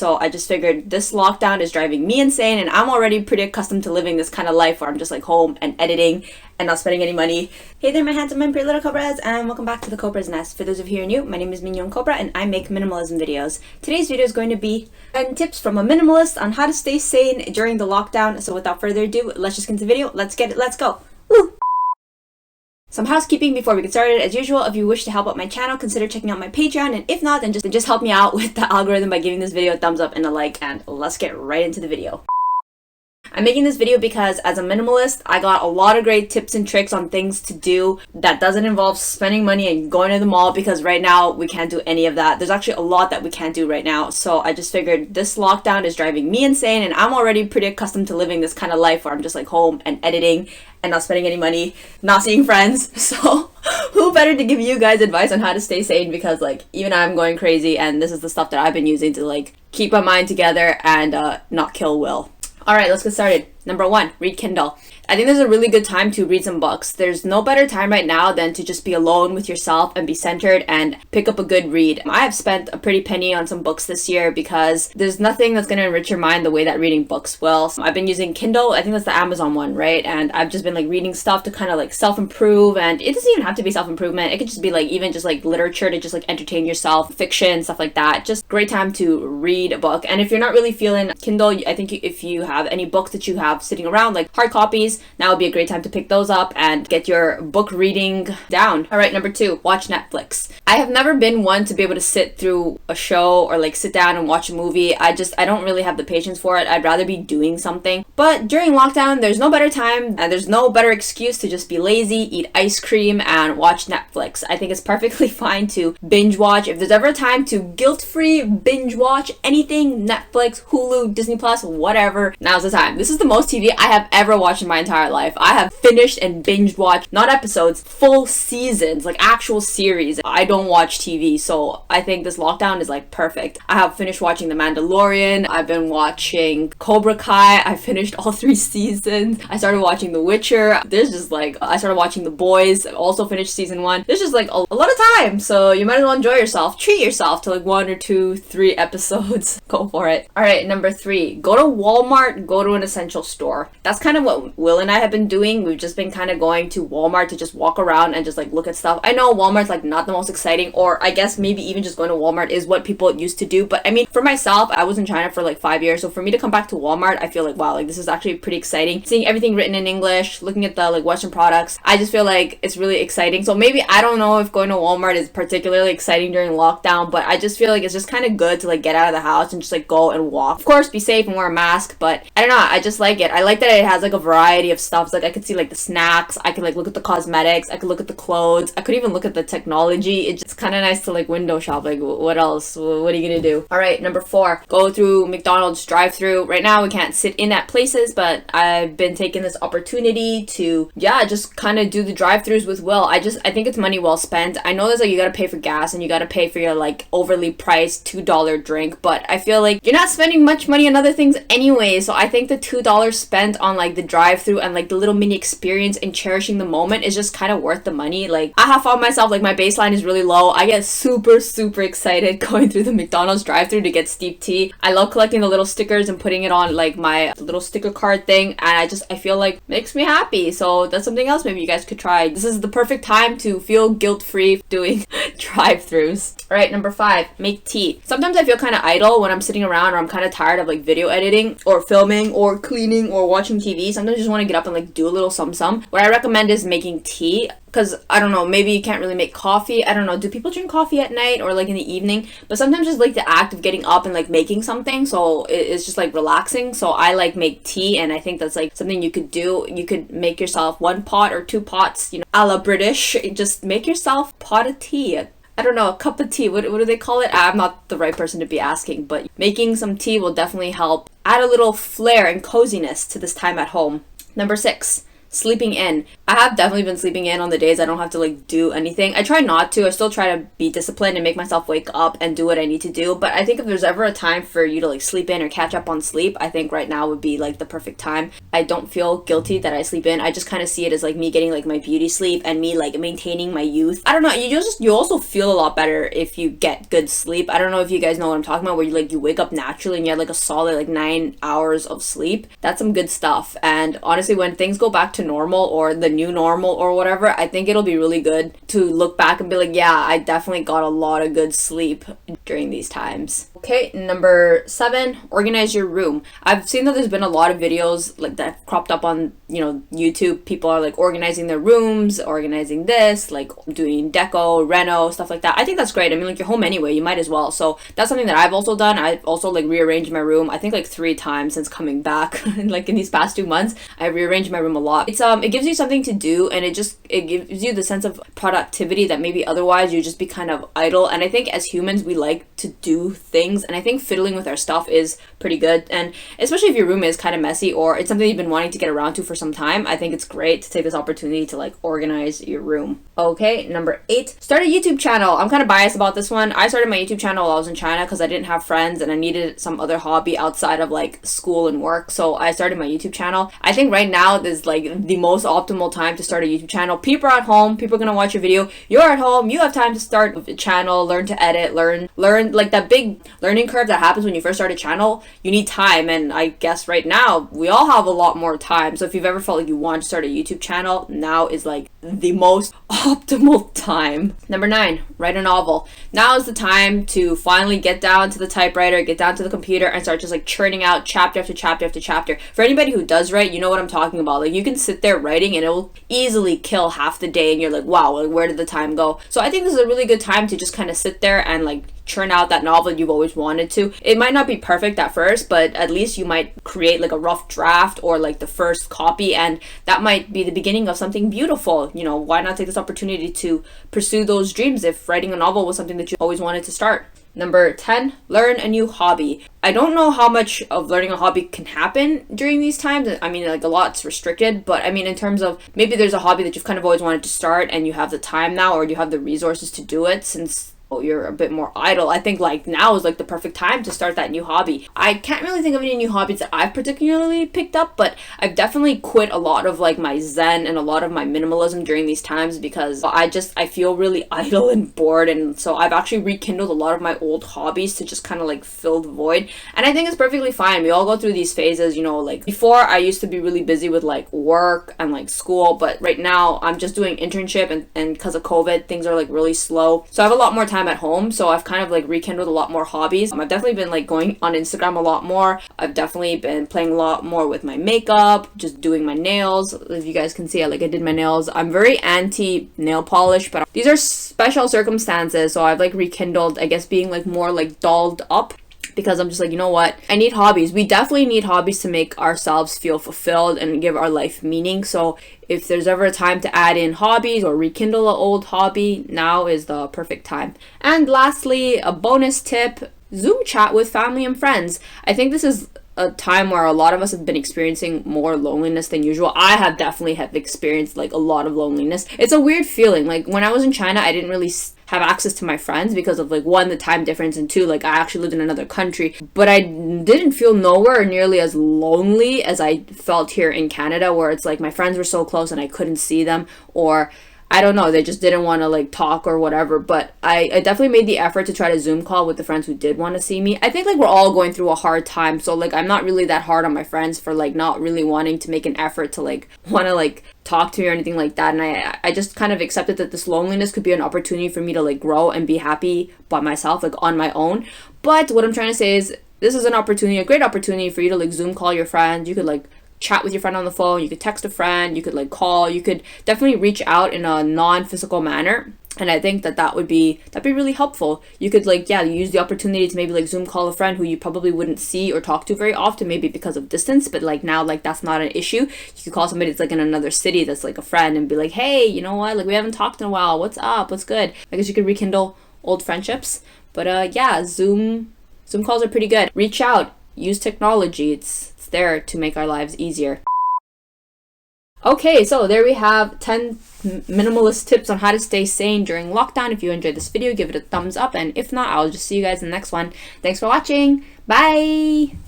so I just figured this lockdown is driving me insane, and I'm already pretty accustomed to living this kind of life where I'm just like home and editing and not spending any money. Hey there, my handsome and pretty little Cobras, and welcome back to the Cobra's Nest. For those of you who are new, my name is Mignon Cobra and I make minimalism videos. Today's video is going to be 10 tips from a minimalist on how to stay sane during the lockdown. So without further ado, let's just get into the video. Let's get it. Let's go. Woo! Some housekeeping before we get started. As usual, if you wish to help out my channel, consider checking out my Patreon, and if not, then just help me out with the algorithm by giving this video a thumbs up and a like, and let's get right into the video. I'm making this video because as a minimalist, I got a lot of great tips and tricks on things to do that doesn't involve spending money and going to the mall, because right now we can't do any of that. There's actually a lot that we can't do right now. So I just figured this lockdown is driving me insane, and I'm already pretty accustomed to living this kind of life where I'm just like home and editing and not spending any money, not seeing friends. So who better to give you guys advice on how to stay sane, because like even I'm going crazy, and this is the stuff that I've been using to like keep my mind together and not kill Will. Alright, let's get started. Number 1, read Kindle. I think this is a really good time to read some books. There's no better time right now than to just be alone with yourself and be centered and pick up a good read. I have spent a pretty penny on some books this year because there's nothing that's going to enrich your mind the way that reading books will. So I've been using Kindle. I think that's the Amazon one, right? And I've just been like reading stuff to kind of like self-improve, and it doesn't even have to be self-improvement. It could just be like even just like literature to just like entertain yourself, fiction, stuff like that. Just great time to read a book. And if you're not really feeling Kindle, I think if you have any books that you have sitting around, like hard copies, now would be a great time to pick those up and get your book reading down. Alright, number 2, watch Netflix. I have never been one to be able to sit through a show or like sit down and watch a movie. I don't really have the patience for it. I'd rather be doing something. But during lockdown, there's no better time and there's no better excuse to just be lazy, eat ice cream, and watch Netflix. I think it's perfectly fine to binge watch. If there's ever a time to guilt-free binge watch anything, Netflix, Hulu, Disney Plus, whatever, now's the time. This is the most TV I have ever watched in my entire life. I have finished and binge watched, not episodes, full seasons, like actual series. I don't watch TV, so I think this lockdown is like perfect. I have finished watching The Mandalorian. I've been watching Cobra Kai. I finished all 3 seasons. I started watching The Witcher. There's just like, I started watching The Boys. I also finished season 1. There's just like a lot of time, so you might as well enjoy yourself. Treat yourself to like 1 or 2, 3 episodes. Go for it. Alright, number 3, go to Walmart, go to an essential store. That's kind of what Will and I have been doing. We've just been kind of going to Walmart to just walk around and just like look at stuff. I know Walmart's like not the most exciting, or I guess maybe even just going to Walmart is what people used to do. But I mean, for myself, I was in China for like 5 years. So for me to come back to Walmart, I feel like, wow, like this is actually pretty exciting. Seeing everything written in English, looking at the like Western products, I just feel like it's really exciting. So maybe, I don't know if going to Walmart is particularly exciting during lockdown, but I just feel like it's just kind of good to like get out of the house and just like go and walk. Of course, be safe and wear a mask, but I don't know, I just like it. I like that it has like a variety of stuff. So, like I could see like the snacks, I could like look at the cosmetics, I could look at the clothes, I could even look at the technology. It's just kind of nice to like window shop. Like what else? What are you gonna do? Alright, number 4, go through McDonald's drive-thru. Right now we can't sit in at places, but I've been taking this opportunity to just kind of do the drive-thrus with Will. I think it's money well spent. I know there's like you gotta pay for gas and you gotta pay for your like overly priced $2 drink, but I feel like you're not spending much money on other things anyway, so I think the $2 spent on like the drive-thru and like the little mini experience and cherishing the moment is just kind of worth the money. Like I have found myself, like my baseline is really low. I get super excited going through the McDonald's drive-thru to get steep tea. I love collecting the little stickers and putting it on like my little sticker card thing, and I feel like makes me happy. So that's something else maybe you guys could try. This is the perfect time to feel guilt-free doing drive-thrus. Alright, number 5, make tea. Sometimes I feel kind of idle when I'm sitting around, or I'm kind of tired of like video editing or filming or cleaning or watching TV. Sometimes I just want to get up and like do a little some. What I recommend is making tea, because I don't know, maybe you can't really make coffee. I don't know, do people drink coffee at night or like in the evening? But sometimes just like the act of getting up and like making something, so it's just like relaxing. So I like make tea, and I think that's like something you could do. You could make yourself 1 pot or 2 pots, you know, a la British. Just make yourself a pot of tea. I don't know, a cup of tea, what do they call it? I'm not the right person to be asking, but making some tea will definitely help add a little flair and coziness to this time at home. Number 6, sleeping in. I have definitely been sleeping in on the days I don't have to like do anything. I try not to. I still try to be disciplined and make myself wake up and do what I need to do. But I think if there's ever a time for you to like sleep in or catch up on sleep, I think right now would be like the perfect time. I don't feel guilty that I sleep in. I just kind of see it as like me getting like my beauty sleep and me like maintaining my youth. I don't know. You also feel a lot better if you get good sleep. I don't know if you guys know what I'm talking about, where you wake up naturally and you have like a solid like 9 hours of sleep. That's some good stuff. And honestly, when things go back to normal or the new normal or whatever, I think it'll be really good to look back and be like, yeah, I definitely got a lot of good sleep during these times. Okay, number 7, organize your room. I've seen that there's been a lot of videos like that have cropped up on, YouTube. People are like organizing their rooms, organizing this, like doing deco, reno, stuff like that. I think that's great. I mean, like, you're home anyway, you might as well. So that's something that I've also done. I've also like rearranged my room, I think like 3 times since coming back. Like in these past 2 months, I've rearranged my room a lot. It gives you something to do, and it gives you the sense of productivity that maybe otherwise you just be kind of idle. And I think as humans, we like to do things, and I think fiddling with our stuff is pretty good. And especially if your room is kind of messy or it's something you've been wanting to get around to for some time, I think it's great to take this opportunity to like organize your room. Okay, number 8, start a YouTube channel. I'm kind of biased about this one. I started my YouTube channel while I was in China because I didn't have friends and I needed some other hobby outside of like school and work. So I started my YouTube channel. I think right now is like the most optimal time to start a YouTube channel. People are at home, people are gonna watch your video. You're at home, you have time to start a channel, learn to edit, learn like that big learning curve that happens when you first start a channel. You need time, and I guess right now we all have a lot more time. So if you've ever felt like you want to start a YouTube channel, now is like the most optimal time. Number 9, write a novel. Now is the time to finally get down to the typewriter, get down to the computer, and start just like churning out chapter after chapter after chapter. For anybody who does write, you know what I'm talking about. Like, you can sit there writing and it will easily kill half the day, and you're like, wow, like, where did the time go? So I think this is a really good time to just kind of sit there and like churn out that novel you've always wanted to. It might not be perfect at first, but at least you might create like a rough draft or like the first copy, and that might be the beginning of something beautiful. Why not take this opportunity to pursue those dreams if writing a novel was something that you always wanted to start? Number 10, learn a new hobby. I don't know how much of learning a hobby can happen during these times. I mean, like, a lot's restricted, but I mean, in terms of maybe there's a hobby that you've kind of always wanted to start and you have the time now, or you have the resources to do it since you're a bit more idle. I think like now is like the perfect time to start that new hobby. I can't really think of any new hobbies that I've particularly picked up, but I've definitely quit a lot of like my Zen and a lot of my minimalism during these times because I feel really idle and bored, and so I've actually rekindled a lot of my old hobbies to just kind of like fill the void. And I think it's perfectly fine. We all go through these phases, like before I used to be really busy with like work and like school, but right now I'm just doing internship, and because of COVID things are like really slow, so I have a lot more time at home, so I've kind of like rekindled a lot more hobbies. I've definitely been like going on Instagram a lot more. I've definitely been playing a lot more with my makeup, just doing my nails. If you guys can see, I did my nails. I'm very anti nail polish, but these are special circumstances, so I've like rekindled, I guess, being like more like dolled up, because I'm just like, you know what? I need hobbies. We definitely need hobbies to make ourselves feel fulfilled and give our life meaning. So if there's ever a time to add in hobbies or rekindle an old hobby, now is the perfect time. And lastly, a bonus tip, Zoom chat with family and friends. I think this is a time where a lot of us have been experiencing more loneliness than usual. I have definitely experienced like a lot of loneliness. It's a weird feeling. Like when I was in China, I didn't really have access to my friends because of like 1, the time difference, and 2, like I actually lived in another country, but I didn't feel nowhere nearly as lonely as I felt here in Canada, where it's like my friends were so close and I couldn't see them, or I don't know, they just didn't want to like talk or whatever. But I definitely made the effort to try to Zoom call with the friends who did want to see me. I think like we're all going through a hard time, so like I'm not really that hard on my friends for like not really wanting to make an effort to like want to like talk to me or anything like that. And I just kind of accepted that this loneliness could be an opportunity for me to like grow and be happy by myself, like on my own. But what I'm trying to say is this is an opportunity, a great opportunity for you to like Zoom call your friends. You could like chat with your friend on the phone, you could text a friend, you could like call, you could definitely reach out in a non-physical manner. And I think that'd be really helpful. You could like, use the opportunity to maybe like Zoom call a friend who you probably wouldn't see or talk to very often, maybe because of distance, but like now like that's not an issue. You could call somebody that's like in another city that's like a friend and be like, hey, you know what, like we haven't talked in a while, what's up, what's good? I guess you could rekindle old friendships. But Zoom calls are pretty good. Reach out, use technology. It's there to make our lives easier. Okay, so there we have 10 minimalist tips on how to stay sane during lockdown. If you enjoyed this video, give it a thumbs up, and if not, I'll just see you guys in the next one. Thanks for watching. Bye!